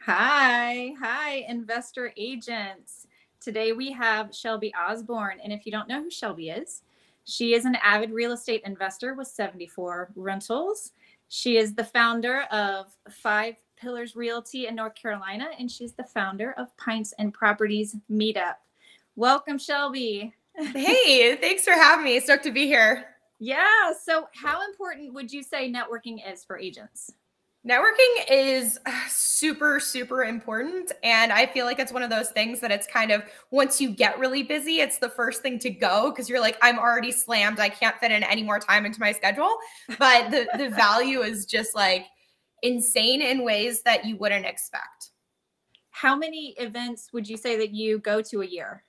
Hi, investor agents. Today we have Shelby Osborne. And if you don't know who Shelby is, she is an avid real estate investor with 74 rentals. She is the founder of Five Pillars Realty in North Carolina, and she's the founder of Pints Properties Meetup. Welcome, Shelby. Hey, thanks for having me. Stoked to be here. Yeah. So, how important would you say networking is for agents? Networking is super, super important. And I feel like it's one of those things that it's kind of once you get really busy, it's the first thing to go because you're like, I'm already slammed. I can't fit in any more time into my schedule. But the value is just like insane in ways that you wouldn't expect. How many events would you say that you go to a year?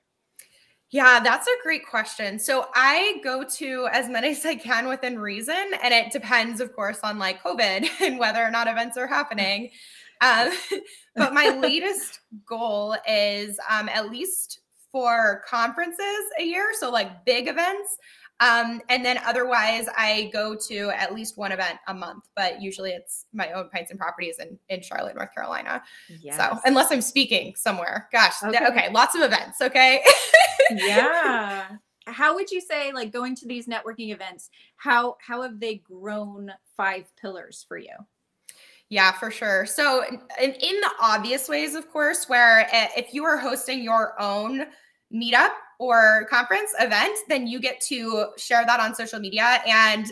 Yeah, that's a great question. So I go to as many as I can within reason, and it depends, of course, on like COVID and whether or not events are happening. Um, but my latest goal is at least 4 conferences a year, so like big events. And then otherwise, I go to at least one event a month, but usually it's my own Pints and Properties in Charlotte, North Carolina. Yes. So unless I'm speaking somewhere, gosh, Okay. Lots of events. Okay. Yeah. How would you say, like, going to these networking events, how have they grown Five Pillars for you? Yeah, for sure. So in the obvious ways, of course, where if you are hosting your own meetup or conference event, then you get to share that on social media and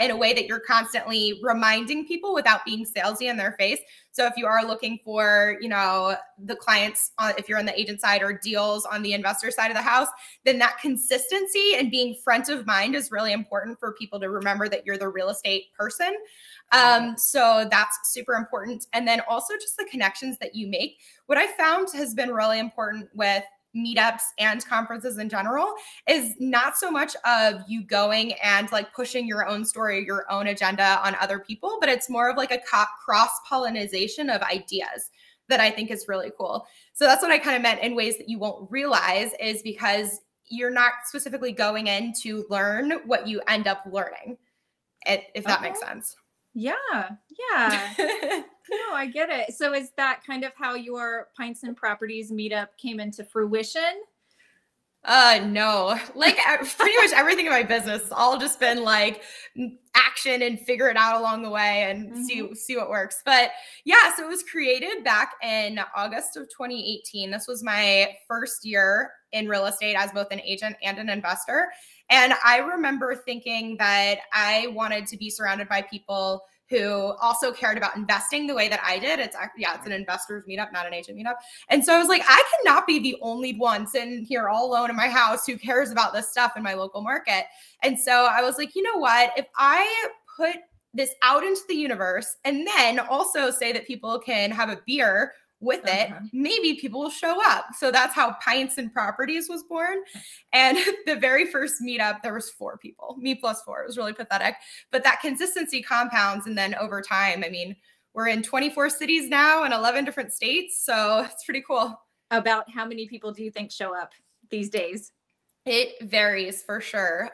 in a way that you're constantly reminding people without being salesy in their face. So if you are looking for, the clients, if you're on the agent side or deals on the investor side of the house, then that consistency and being front of mind is really important for people to remember that you're the real estate person. So that's super important. And then also just the connections that you make. What I found has been really important with meetups and conferences in general is not so much of you going and like pushing your own story, your own agenda on other people, but it's more of like a cross-pollination of ideas that I think is really cool. So that's what I kind of meant in ways that you won't realize is because you're not specifically going in to learn what you end up learning, if that makes sense. Yeah. No, I get it. So is that kind of how your Pints and Properties meetup came into fruition? No, like pretty much everything in my business has all just been like action and figure it out along the way and see what works. But yeah, so it was created back in August of 2018. This was my first year in real estate as both an agent and an investor. And I remember thinking that I wanted to be surrounded by people who also cared about investing the way that I did. It's an investors meetup, not an agent meetup. And so I was like, I cannot be the only one sitting here all alone in my house who cares about this stuff in my local market. And so I was like, you know what? If I put this out into the universe and then also say that people can have a beer with it, maybe people will show up. So that's how Pints and Properties was born. And the very first meetup, there was 4 people, me plus 4. It was really pathetic. But that consistency compounds. And then over time, I mean, we're in 24 cities now and 11 different states. So it's pretty cool. About how many people do you think show up these days? It varies for sure.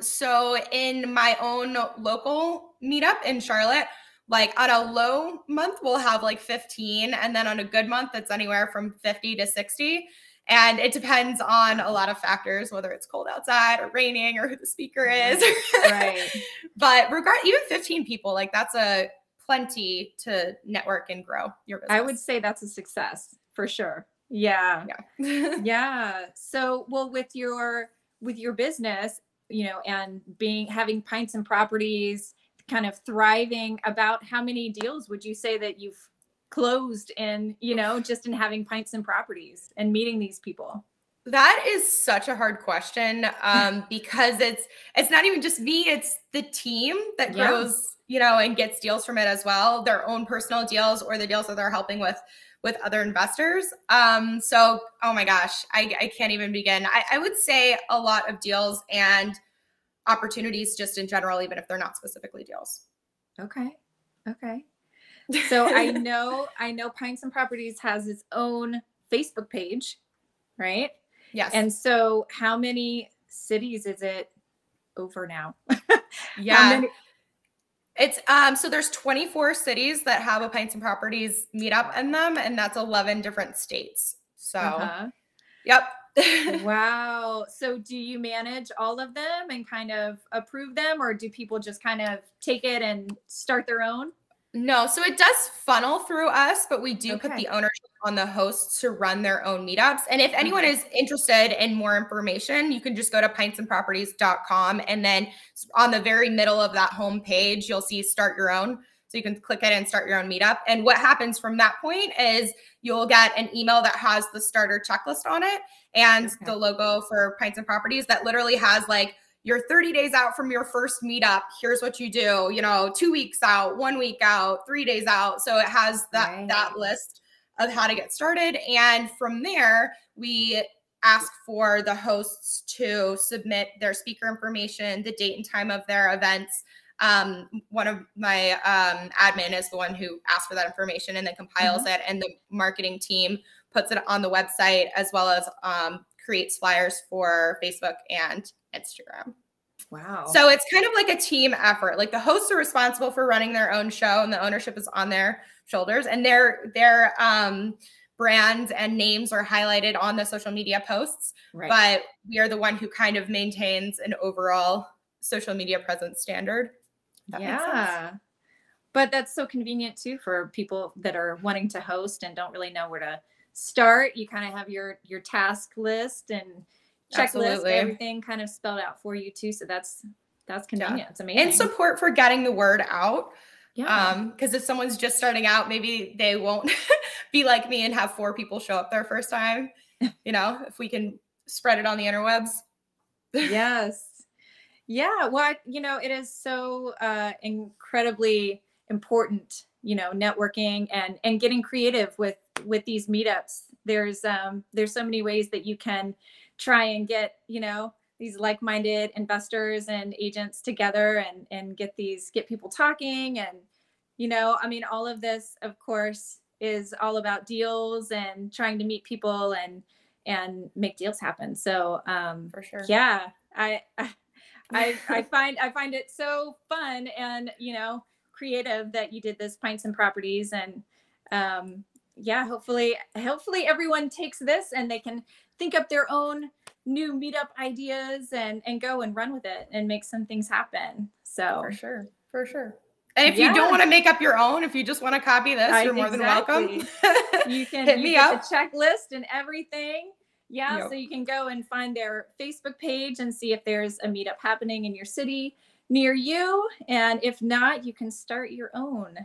So in my own local meetup in Charlotte, like on a low month, we'll have like 15. And then on a good month, it's anywhere from 50 to 60. And it depends on a lot of factors, whether it's cold outside or raining or who the speaker is. Right. But even 15 people, like that's a plenty to network and grow your business. I would say that's a success for sure. Yeah. Yeah. So, well, with your business, and having Pints and Properties kind of thriving, about how many deals would you say that you've closed in, just in having Pints and Properties and meeting these people? That is such a hard question because it's not even just me, it's the team that grows, and gets deals from it as well, their own personal deals or the deals that they're helping with other investors. So, oh my gosh, I can't even begin. I would say a lot of deals and opportunities just in general, even if they're not specifically deals. Okay. So I know Pints and Properties has its own Facebook page, right? Yes. And so how many cities is it over now? Yeah. It's so there's 24 cities that have a Pints and Properties meetup in them, and that's 11 different states. So, yep. Wow. So do you manage all of them and kind of approve them, or do people just kind of take it and start their own? No, so it does funnel through us, but we do put the ownership on the hosts to run their own meetups. And if anyone is interested in more information, you can just go to pintsandproperties.com. And then on the very middle of that homepage, you'll see start your own. So you can click it and start your own meetup. And what happens from that point is you'll get an email that has the starter checklist on it and the logo for Pints and Properties that literally has like, you're 30 days out from your first meetup. Here's what you do, 2 weeks out, 1 week out, 3 days out. So it has that list of how to get started. And from there, we ask for the hosts to submit their speaker information, the date and time of their events. One of my admin is the one who asks for that information and then compiles it. And the marketing team puts it on the website as well as creates flyers for Facebook and Instagram. Wow. So it's kind of like a team effort. Like the hosts are responsible for running their own show and the ownership is on their shoulders, and their brands and names are highlighted on the social media posts. But we are the one who kind of maintains an overall social media presence standard. Yeah. But that's so convenient too for people that are wanting to host and don't really know where to start. You kind of have your task list and checklist, everything kind of spelled out for you too. So that's convenient. It's amazing. And support for getting the word out. Because if someone's just starting out, maybe they won't be like me and have 4 people show up their first time. If we can spread it on the interwebs. Yes. Yeah. Well, it is so incredibly important, networking and getting creative with these meetups. There's so many ways that you can try and get, these like-minded investors and agents together and get people talking. And, all of this, of course, is all about deals and trying to meet people and make deals happen. So, for sure. Yeah, I find it so fun and, creative that you did this Pints and Properties. And, hopefully everyone takes this and they can think up their own new meetup ideas and go and run with it and make some things happen. So for sure. And if you don't want to make up your own, if you just want to copy this, you're more than welcome. You can hit me up. The checklist and everything. Yeah. So you can go and find their Facebook page and see if there's a meetup happening in your city near you. And if not, you can start your own.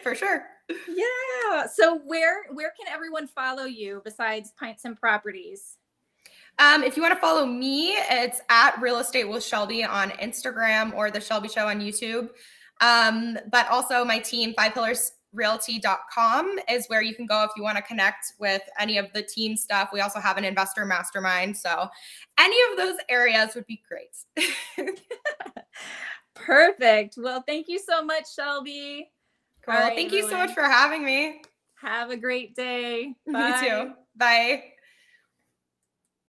For sure. Yeah. So where can everyone follow you besides Pints and Properties? If you want to follow me, it's at Real Estate with Shelby on Instagram or The Shelby Show on YouTube. But also my team, 5pillarsrealty.com is where you can go if you want to connect with any of the team stuff. We also have an investor mastermind. So any of those areas would be great. Perfect. Well, thank you so much, Shelby. Cool. Thank you so much for having me. Have a great day. Bye. You too. Bye.